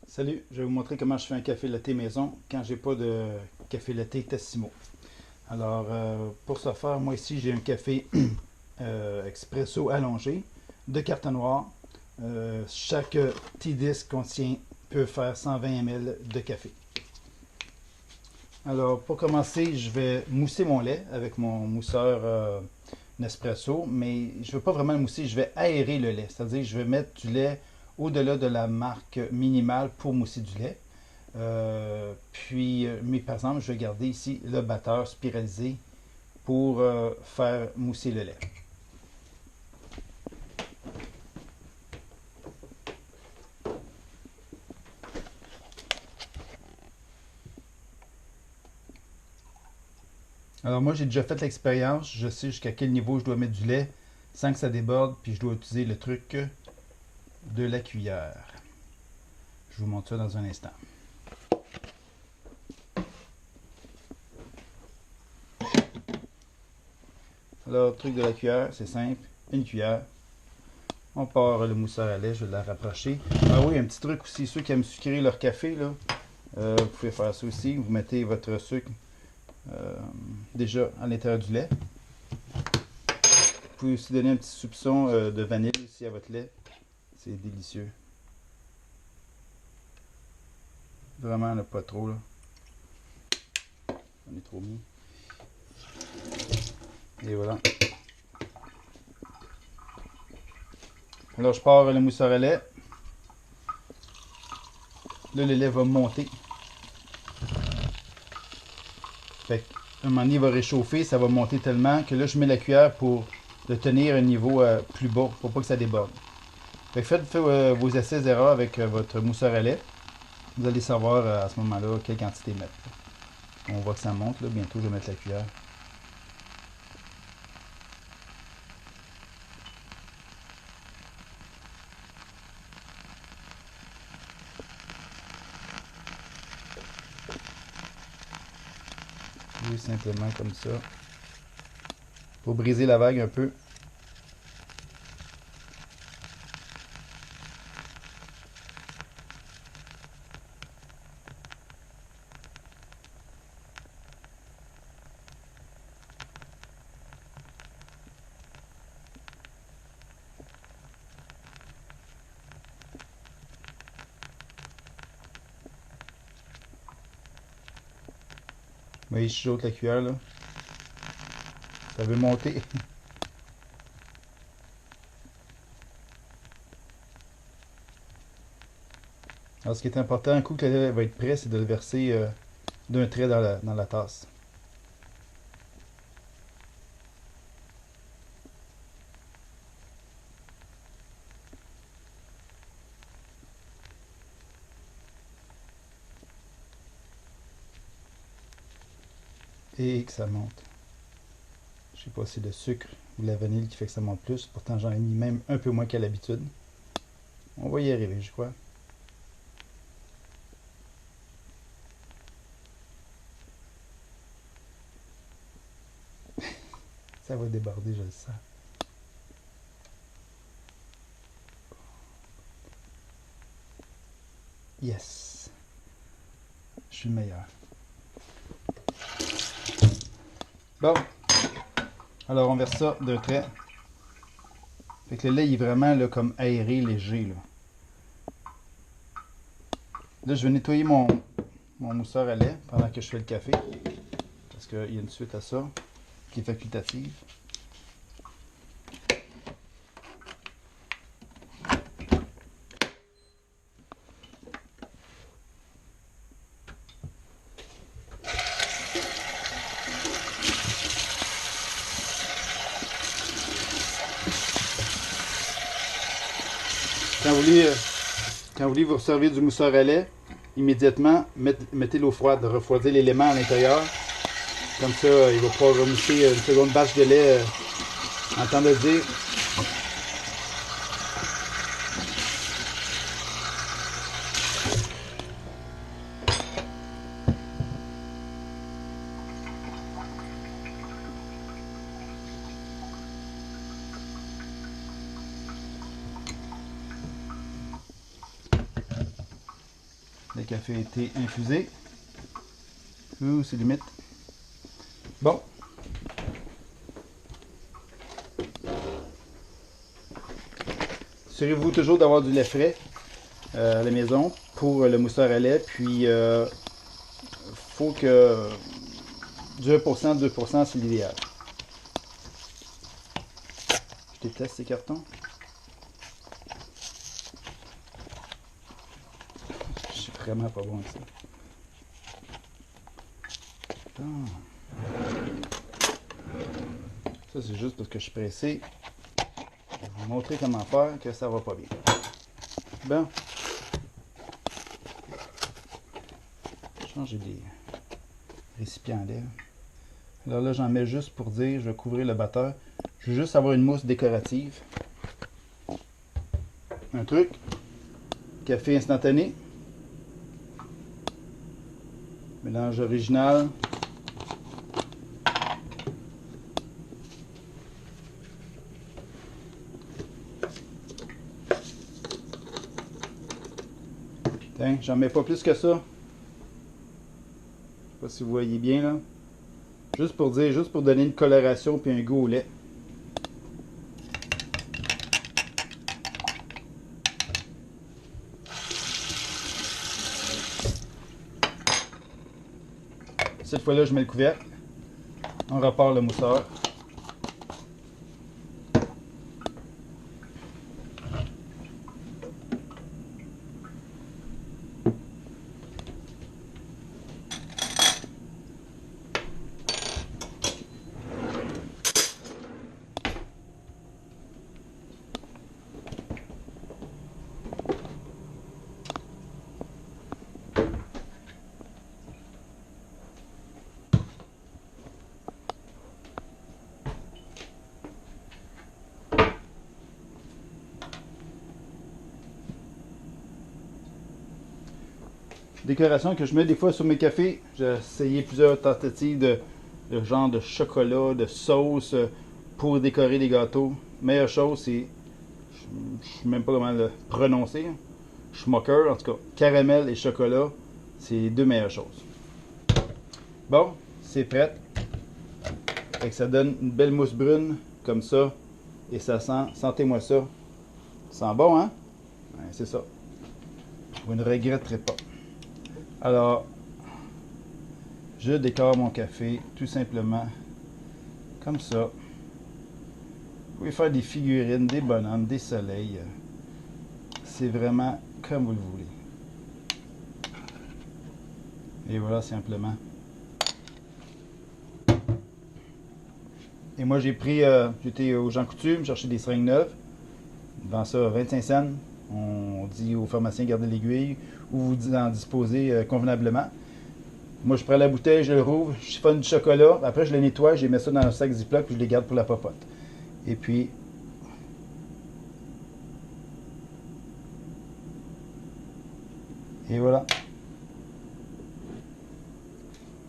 Salut, je vais vous montrer comment je fais un café latte maison quand j'ai pas de café latte Tassimo. Alors, pour ce faire, moi ici j'ai un café expresso allongé de carte noire. Chaque petit disque peut faire 120 ml de café. Alors, pour commencer, je vais mousser mon lait avec mon mousseur Nespresso, mais je ne veux pas vraiment le mousser, je vais aérer le lait. C'est-à-dire, je vais mettre du lait au-delà de la marque minimale pour mousser du lait. Mais par exemple, je vais garder ici le batteur spiralisé pour faire mousser le lait. Alors moi, j'ai déjà fait l'expérience. Je sais jusqu'à quel niveau je dois mettre du lait sans que ça déborde. Puis je dois utiliser le truc de la cuillère. Je vous montre ça dans un instant. Alors, le truc de la cuillère, c'est simple. Une cuillère. On part le mousseur à lait, je vais la rapprocher. Ah oui, un petit truc aussi, ceux qui aiment sucrer leur café, là, vous pouvez faire ça aussi. Vous mettez votre sucre euh, déjà à l'intérieur du lait. Vous pouvez aussi donner un petit soupçon de vanille aussi à votre lait. C'est délicieux. Vraiment, là, pas trop. Là. On est trop mis. Et voilà. Alors, je pars le mousseur à lait. Là, le lait va monter. Fait qu'à un moment donné, il va réchauffer, ça va monter tellement que là, je mets la cuillère pour le tenir à un niveau plus bas, pour pas que ça déborde. Fait que faites vos essais-erreurs avec votre mousseur à lait. Vous allez savoir à ce moment-là quelle quantité mettre. On voit que ça monte, là. Bientôt, je vais mettre la cuillère. Oui, simplement comme ça. Pour briser la vague un peu. Vous voyez, je saute la cuillère, là. Ça veut monter. Alors, ce qui est important, un coup que le lait va être prêt, c'est de le verser d'un trait dans la tasse. Et que ça monte. Je sais pas si c'est le sucre ou la vanille qui fait que ça monte plus. Pourtant, j'en ai mis même un peu moins qu'à l'habitude. On va y arriver, je crois. Ça va déborder, je le sens. Yes. Je suis le meilleur. Bon. Alors, on verse ça d'un trait. Fait que le lait il est vraiment là, comme aéré, léger. Là, je vais nettoyer mon mousseur à lait pendant que je fais le café. Parce qu'il y a une suite à ça qui est facultative. Quand vous voulez, quand vous voulez vous servir du mousseur à lait, immédiatement, mettez l'eau froide, refroidir l'élément à l'intérieur. Comme ça, il va pouvoir remousser une seconde bâche de lait en temps de dire. café a été infusé. Ouh, c'est limite. Bon. Assurez-vous toujours d'avoir du lait frais à la maison pour le mousseur à lait. Puis, faut que du 1%, 2%, c'est l'idéal. Je déteste ces cartons. Je suis vraiment pas bon avec ça. Ça, c'est juste parce que je suis pressé. Je vais vous montrer comment faire que ça va pas bien. Bon. Changer des récipients à lait. Alors là, j'en mets juste pour dire, je vais couvrir le batteur. Je veux juste avoir une mousse décorative. Un truc. Café instantané. Mélange original. Tiens, j'en mets pas plus que ça. Je sais pas si vous voyez bien là. Juste pour dire, juste pour donner une coloration puis un goût au lait. Cette fois-là, je mets le couvercle. On repart le mousseur. Décoration que je mets des fois sur mes cafés. J'ai essayé plusieurs tentatives de genre de chocolat, de sauce pour décorer des gâteaux. Meilleure chose, c'est, je ne sais même pas comment le prononcer. Schmucker, en tout cas, caramel et chocolat, c'est les deux meilleures choses. Bon, c'est prêt. Fait que ça donne une belle mousse brune comme ça. Et ça sent, sentez-moi ça. Ça sent bon, hein? Ouais, c'est ça. Vous ne regretterez pas. Alors, je décore mon café tout simplement comme ça. Vous pouvez faire des figurines, des bonhommes, des soleils. C'est vraiment comme vous le voulez. Et voilà simplement. Et moi j'ai pris, j'étais au Jean Coutu, me chercher des seringues neuves. Je vends ça 25 cents. On dit aux pharmaciens de garder l'aiguille ou vous en disposer convenablement. Moi, je prends la bouteille, je le rouvre, je chiffonne du chocolat. Après, je le nettoie, je mets ça dans un sac Ziploc puis je les garde pour la popote. Et puis, et voilà.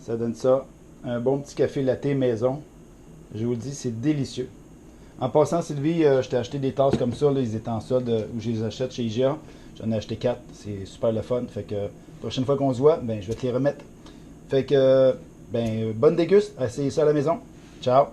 Ça donne ça. Un bon petit café latte maison. Je vous le dis, c'est délicieux. En passant, Sylvie, je t'ai acheté des tasses comme ça. Là, ils étaient en solde où je les achète chez IGA. J'en ai acheté 4. C'est super le fun. Fait que la prochaine fois qu'on se voit, ben, je vais te les remettre. Fait que, ben, bonne déguste. Essayez ça à la maison. Ciao.